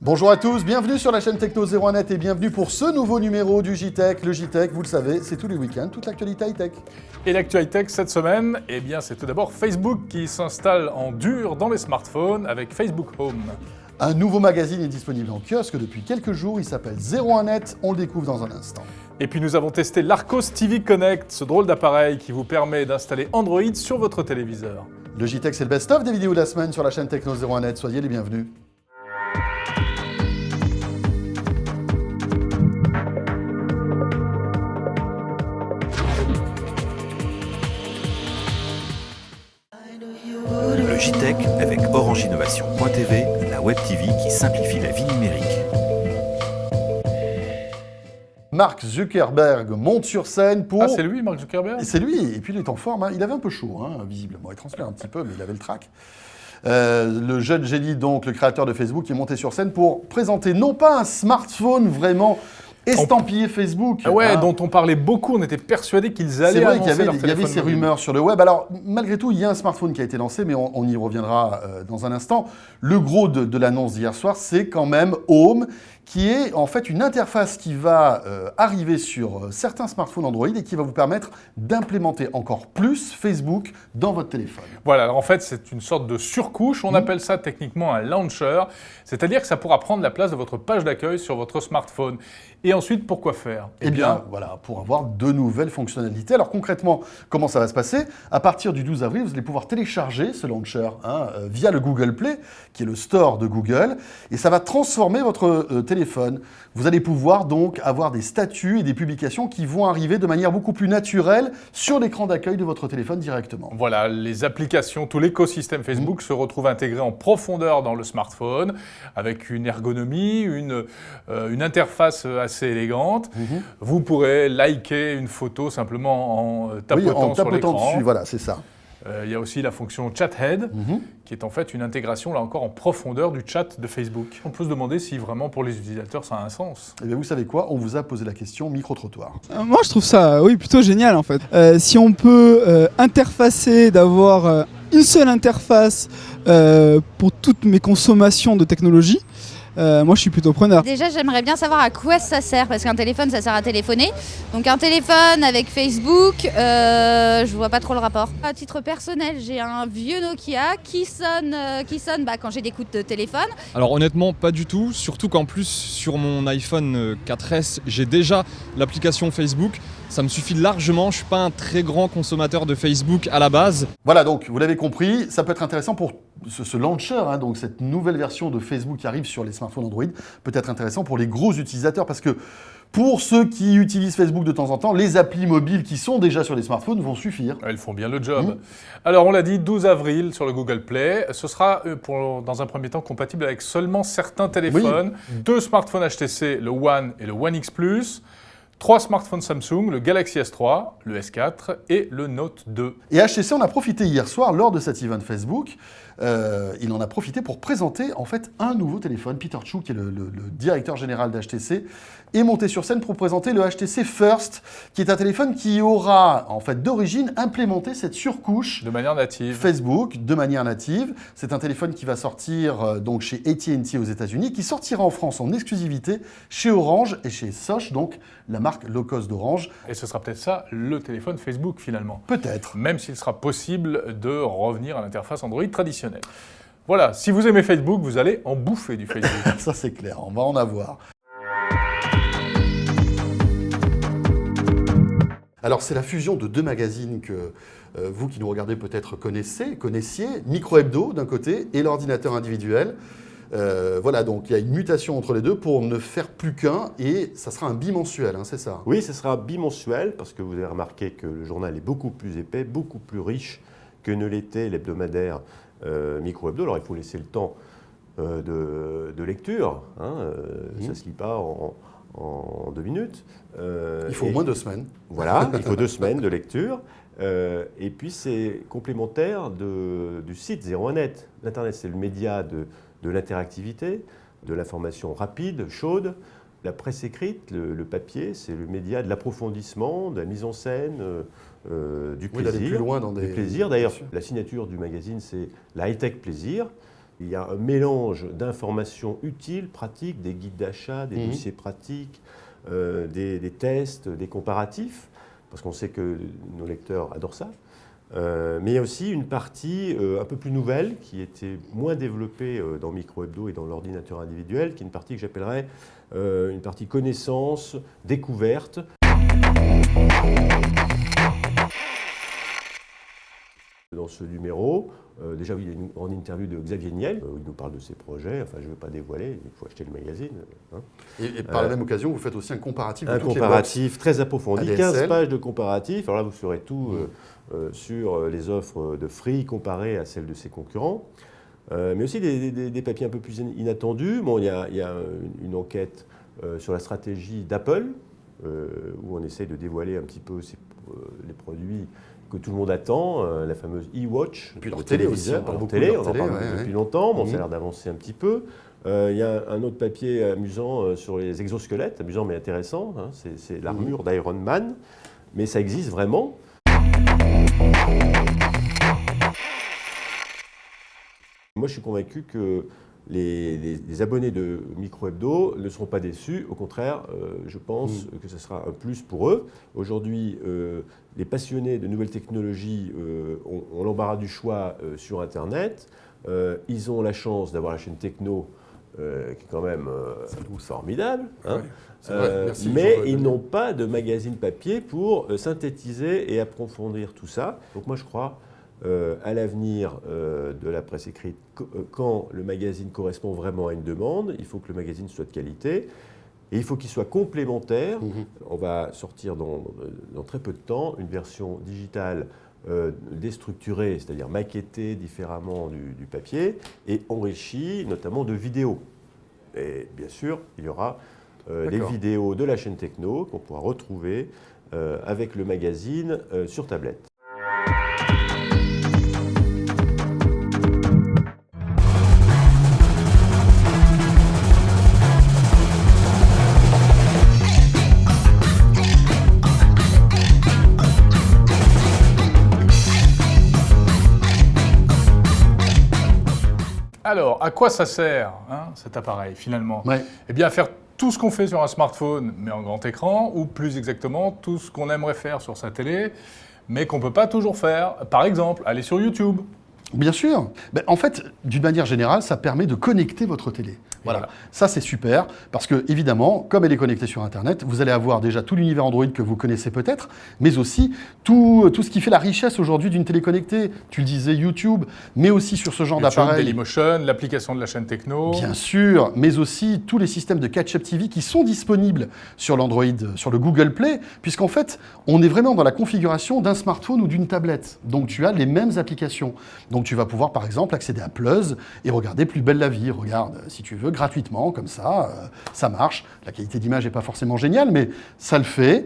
Bonjour à tous, bienvenue sur la chaîne Techno 01net et bienvenue pour ce nouveau numéro du JTech. Le JTech, vous le savez, c'est tous les week-ends, toute l'actualité high-tech. Et l'actualité cette semaine, eh bien, c'est tout d'abord Facebook qui s'installe en dur dans les smartphones avec Facebook Home. Un nouveau magazine est disponible en kiosque depuis quelques jours, il s'appelle 01net, on le découvre dans un instant. Et puis nous avons testé l'Arcos TV Connect, ce drôle d'appareil qui vous permet d'installer Android sur votre téléviseur. Le JTech, c'est le best-of des vidéos de la semaine sur la chaîne Techno 01net, soyez les bienvenus. Le JTech avec OrangeInnovation.tv, la web TV qui simplifie la vie numérique. Mark Zuckerberg monte sur scène pour... Ah, c'est lui, Mark Zuckerberg? C'est lui, et puis il est en forme, hein. Il avait un peu chaud, hein, visiblement. Il transpirait un petit peu, mais il avait le trac. Le jeune génie, donc, le créateur de Facebook, est monté sur scène pour présenter non pas un smartphone vraiment estampillé Facebook. Ouais, hein. dont on parlait beaucoup, on était persuadés qu'ils allaient C'est vrai annoncer leur qu'il y avait téléphone ces mobile. rumeurs sur le web. Alors, malgré tout, il y a un smartphone qui a été lancé, mais on y reviendra dans un instant. Le gros de l'annonce d'hier soir, c'est quand même Home, qui est en fait une interface qui va arriver sur certains smartphones Android et qui va vous permettre d'implémenter encore plus Facebook dans votre téléphone. Voilà, alors en fait, c'est une sorte de surcouche. On appelle ça techniquement un launcher. C'est-à-dire que ça pourra prendre la place de votre page d'accueil sur votre smartphone. Et ensuite, pourquoi faire? Eh bien, voilà, pour avoir de nouvelles fonctionnalités. Alors concrètement, comment ça va se passer? À partir du 12 avril, vous allez pouvoir télécharger ce launcher via le Google Play, qui est le store de Google, et ça va transformer votre téléphone. Vous allez pouvoir donc avoir des statuts et des publications qui vont arriver de manière beaucoup plus naturelle sur l'écran d'accueil de votre téléphone directement. Voilà, les applications, tout l'écosystème Facebook se retrouve intégré en profondeur dans le smartphone, avec une ergonomie, une interface assez élégante. Vous pourrez liker une photo simplement en tapotant, sur l'écran. Dessus, voilà, c'est ça. Il y a aussi la fonction Chathead, qui est en fait une intégration, là encore, en profondeur du chat de Facebook. On peut se demander si vraiment pour les utilisateurs ça a un sens. Eh bien, vous savez quoi? On vous a posé la question micro-trottoir. Moi, je trouve ça, oui, plutôt génial en fait. Si on peut interfacer, d'avoir une seule interface pour toutes mes consommations de technologie, moi, je suis plutôt preneur. Déjà, j'aimerais bien savoir à quoi ça sert, parce qu'un téléphone, ça sert à téléphoner. Donc un téléphone avec Facebook, je vois pas trop le rapport. À titre personnel, j'ai un vieux Nokia qui sonne quand j'ai des coups de téléphone. Alors honnêtement, pas du tout, surtout qu'en plus sur mon iPhone 4S, j'ai déjà l'application Facebook. Ça me suffit largement, je suis pas un très grand consommateur de Facebook à la base. Voilà, donc vous l'avez compris, ça peut être intéressant pour ce launcher, donc cette nouvelle version de Facebook qui arrive sur les smartphones Android, peut être intéressant pour les gros utilisateurs parce que pour ceux qui utilisent Facebook de temps en temps, les applis mobiles qui sont déjà sur les smartphones vont suffire. Elles font bien le job. Alors on l'a dit, 12 avril sur le Google Play. Ce sera dans un premier temps compatible avec seulement certains téléphones. 2 smartphones HTC, le One et le One X Plus. 3 smartphones Samsung, le Galaxy S3, le S4 et le Note 2. Et HTC en a profité hier soir lors de cet event Facebook. Il en a profité pour présenter en fait un nouveau téléphone. Peter Chu, qui est le directeur général d'HTC, est monté sur scène pour présenter le HTC First, qui est un téléphone qui aura en fait d'origine implémenté cette surcouche de manière native. Facebook de manière native. C'est un téléphone qui va sortir donc chez AT&T aux États-Unis, qui sortira en France en exclusivité chez Orange et chez Soch, donc la marque low cost d'Orange. Et ce sera peut-être ça le téléphone Facebook finalement. Peut-être. Même s'il sera possible de revenir à l'interface Android traditionnelle. Voilà, si vous aimez Facebook, vous allez en bouffer du Facebook. Ça c'est clair, on va en avoir. Alors c'est la fusion de 2 magazines que vous qui nous regardez peut-être connaissiez, Micro Hebdo d'un côté et l'ordinateur individuel. Voilà, donc il y a une mutation entre les deux pour ne faire plus qu'un et ça sera un bimensuel, c'est ça? Oui, ce sera bimensuel parce que vous avez remarqué que le journal est beaucoup plus épais, beaucoup plus riche que ne l'était l'hebdomadaire Micro Hebdo. Alors il faut laisser le temps de lecture, ça ne se lit pas en 2 minutes. Il faut au moins 2 semaines. Voilà, il faut 2 semaines de lecture. Et puis c'est complémentaire du site 01net. L'Internet, c'est le média de l'interactivité, de l'information rapide, chaude. La presse écrite, le papier, c'est le média de l'approfondissement, de la mise en scène, du plaisir. D'aller plus loin dans du plaisir. D'ailleurs, la signature du magazine, c'est la high-tech plaisir. Il y a un mélange d'informations utiles, pratiques, des guides d'achat, des dossiers pratiques, des tests, des comparatifs, parce qu'on sait que nos lecteurs adorent ça. Mais il y a aussi une partie un peu plus nouvelle qui était moins développée dans Micro-Hebdo et dans l'ordinateur individuel, qui est une partie que j'appellerais une partie connaissance, découverte. Dans ce numéro, déjà il y a une grande interview de Xavier Niel, où il nous parle de ses projets, enfin je ne veux pas dévoiler, il faut acheter le magazine. Hein. Et par la même occasion, vous faites aussi un comparatif de un toutes comparatif très approfondi, ADSL. 15 pages de comparatif, alors là vous saurez tout sur les offres de Free comparées à celles de ses concurrents, mais aussi des papiers un peu plus inattendus. Bon, il y a une enquête sur la stratégie d'Apple, où on essaye de dévoiler un petit peu les produits que tout le monde attend, la fameuse e-watch, puis leur le télé téléviseur, aussi, on parle leur beaucoup télé, de leur on en télé, parle ouais, depuis ouais. longtemps, bon, ça a l'air d'avancer un petit peu. Il y a un autre papier amusant sur les exosquelettes, amusant mais intéressant, hein, c'est l'armure d'Iron Man, mais ça existe vraiment. Moi je suis convaincu que les abonnés de Micro-Hebdo ne seront pas déçus. Au contraire, je pense que ce sera un plus pour eux. Aujourd'hui, les passionnés de nouvelles technologies ont l'embarras du choix sur Internet. Ils ont la chance d'avoir la chaîne Techno, qui est quand même formidable. Hein. C'est vrai, merci, Mais Jean-Paul. ils n'ont pas de magazine papier pour synthétiser et approfondir tout ça. Donc moi, je crois à l'avenir de la presse écrite, quand le magazine correspond vraiment à une demande, il faut que le magazine soit de qualité et il faut qu'il soit complémentaire. On va sortir dans très peu de temps une version digitale déstructurée, c'est-à-dire maquettée différemment du papier et enrichie notamment de vidéos. Et bien sûr, il y aura les vidéos de la chaîne Techno qu'on pourra retrouver avec le magazine sur tablette. Alors, à quoi ça sert, hein, cet appareil, finalement? Ouais. Eh bien, à faire tout ce qu'on fait sur un smartphone, mais en grand écran, ou plus exactement, tout ce qu'on aimerait faire sur sa télé, mais qu'on ne peut pas toujours faire. Par exemple, aller sur YouTube. Bien sûr. Ben, en fait, d'une manière générale, ça permet de connecter votre télé. Voilà. Ça, c'est super, parce que, évidemment, comme elle est connectée sur Internet, vous allez avoir déjà tout l'univers Android que vous connaissez peut-être, mais aussi tout ce qui fait la richesse aujourd'hui d'une télé connectée. Tu le disais, YouTube, mais aussi sur ce genre YouTube, d'appareil. Dailymotion, l'application de la chaîne Techno. Bien sûr, mais aussi tous les systèmes de catch-up TV qui sont disponibles sur l'Android, sur le Google Play, puisqu'en fait, on est vraiment dans la configuration d'un smartphone ou d'une tablette. Donc, tu as les mêmes applications. Donc, tu vas pouvoir, par exemple, accéder à Plus et regarder Plus belle la vie. Regarde, si tu veux, gratuitement, comme ça, ça marche. La qualité d'image n'est pas forcément géniale, mais ça le fait.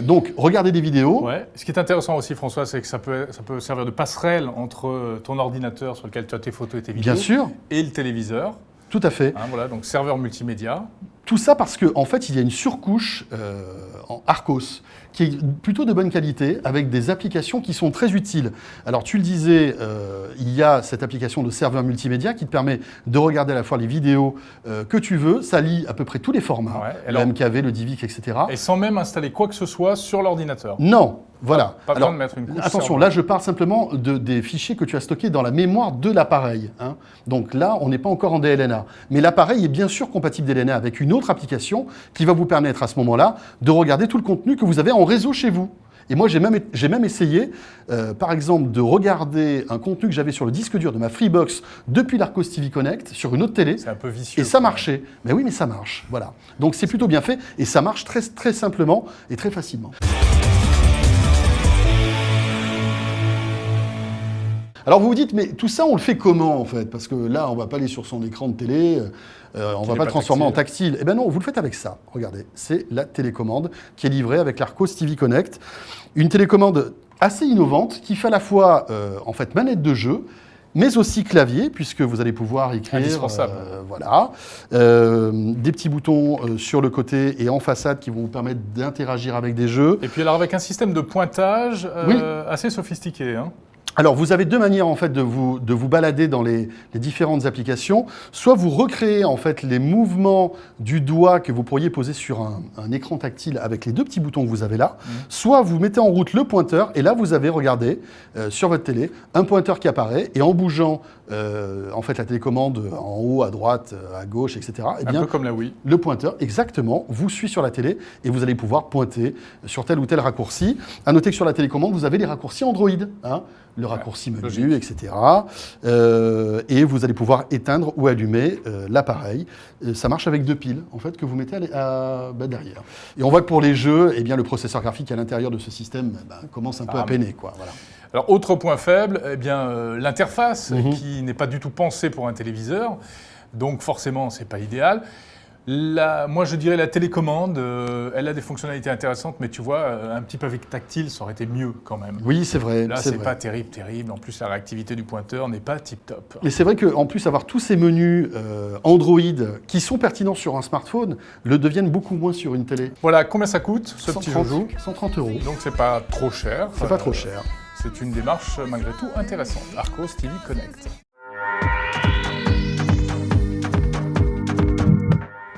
Donc, regardez des vidéos. Ouais. Ce qui est intéressant aussi, François, c'est que ça peut servir de passerelle entre ton ordinateur sur lequel tu as tes photos et tes vidéos Bien sûr, et le téléviseur. tout à fait. Hein, voilà, donc serveur multimédia. Tout ça parce qu'en fait, il y a une surcouche en Arcos qui est plutôt de bonne qualité, avec des applications qui sont très utiles. Alors, tu le disais, il y a cette application de serveur multimédia qui te permet de regarder à la fois les vidéos que tu veux. Ça lit à peu près tous les formats, Ouais, le alors- MKV, le DivX, etc. Et sans même installer quoi que ce soit sur l'ordinateur. Non, voilà. Pas besoin de mettre une couche attention, serveur. là, je parle simplement des fichiers que tu as stockés dans la mémoire de l'appareil. Hein. Donc là, on n'est pas encore en DLNA. Mais l'appareil est bien sûr compatible DLNA avec une autre application qui va vous permettre à ce moment-là de regarder tout le contenu que vous avez en réseau chez vous. Et moi, j'ai même essayé, par exemple, de regarder un contenu que j'avais sur le disque dur de ma Freebox depuis l'Arcos TV Connect sur une autre télé. C'est un peu vicieux. Et ça quoi. marchait. Mais oui, mais ça marche. Voilà. Donc c'est plutôt bien fait et ça marche très, très simplement et très facilement. Alors vous vous dites, mais tout ça, on le fait comment en fait? Parce que là, on ne va pas aller sur son écran de télé, on ne va n'est pas le pas transformer en tactile. Eh bien non, vous le faites avec ça. Regardez, c'est la télécommande qui est livrée avec l'Arcos TV Connect. Une télécommande assez innovante qui fait à la fois en fait manette de jeu, mais aussi clavier, puisque vous allez pouvoir écrire, Indispensable. voilà, des petits boutons sur le côté et en façade qui vont vous permettre d'interagir avec des jeux. Et puis alors avec un système de pointage Oui. assez sophistiqué. Hein. Alors, vous avez deux manières en fait de vous balader dans les différentes applications. Soit vous recréez en fait les mouvements du doigt que vous pourriez poser sur un écran tactile avec les deux petits boutons que vous avez là. Soit vous mettez en route le pointeur et là vous avez, regardez, sur votre télé, un pointeur qui apparaît et en bougeant en fait la télécommande en haut, à droite, à gauche, etc. Eh bien, un peu comme la Wii. le pointeur, exactement, vous suit sur la télé et vous allez pouvoir pointer sur tel ou tel raccourci. À noter que sur la télécommande, vous avez les raccourcis Android, hein, le raccourci menu, logique. etc. Et vous allez pouvoir éteindre ou allumer l'appareil. Ça marche avec 2 piles, en fait, que vous mettez derrière. Et on voit que pour les jeux, eh bien, le processeur graphique à l'intérieur de ce système commence un peu à peiner, quoi. Voilà. Alors, autre point faible, eh bien, l'interface qui n'est pas du tout pensée pour un téléviseur. Donc, forcément, c'est pas idéal. Moi, je dirais la télécommande, elle a des fonctionnalités intéressantes, mais tu vois, un petit pavé tactile, ça aurait été mieux quand même. Oui, c'est vrai. Là, c'est pas terrible. En plus, la réactivité du pointeur n'est pas tip-top. Et c'est vrai qu'en plus, avoir tous ces menus Android qui sont pertinents sur un smartphone le deviennent beaucoup moins sur une télé. Voilà, combien ça coûte, ce petit 130 joujou? 130 €. Donc, c'est pas trop cher. C'est pas trop cher. C'est une démarche, malgré tout, intéressante. Arcos TV Connect.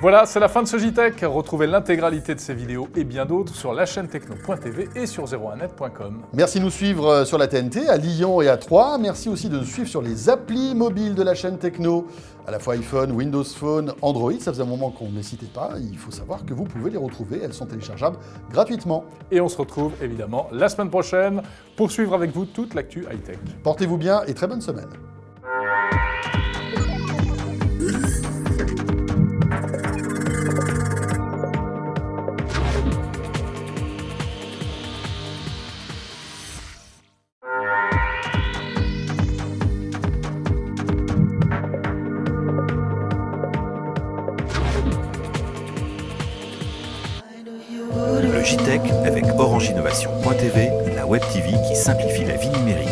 Voilà, c'est la fin de ce JTech. Retrouvez l'intégralité de ces vidéos et bien d'autres sur la chaîne techno.tv et sur 01net.com. Merci de nous suivre sur la TNT, à Lyon et à Troyes. Merci aussi de nous suivre sur les applis mobiles de la chaîne Techno, à la fois iPhone, Windows Phone, Android. Ça faisait un moment qu'on ne les citait pas. Il faut savoir que vous pouvez les retrouver. Elles sont téléchargeables gratuitement. Et on se retrouve évidemment la semaine prochaine pour suivre avec vous toute l'actu high-tech. Portez-vous bien et très bonne semaine. Le JTech avec Orange Innovation.tv, la web TV qui simplifie la vie numérique.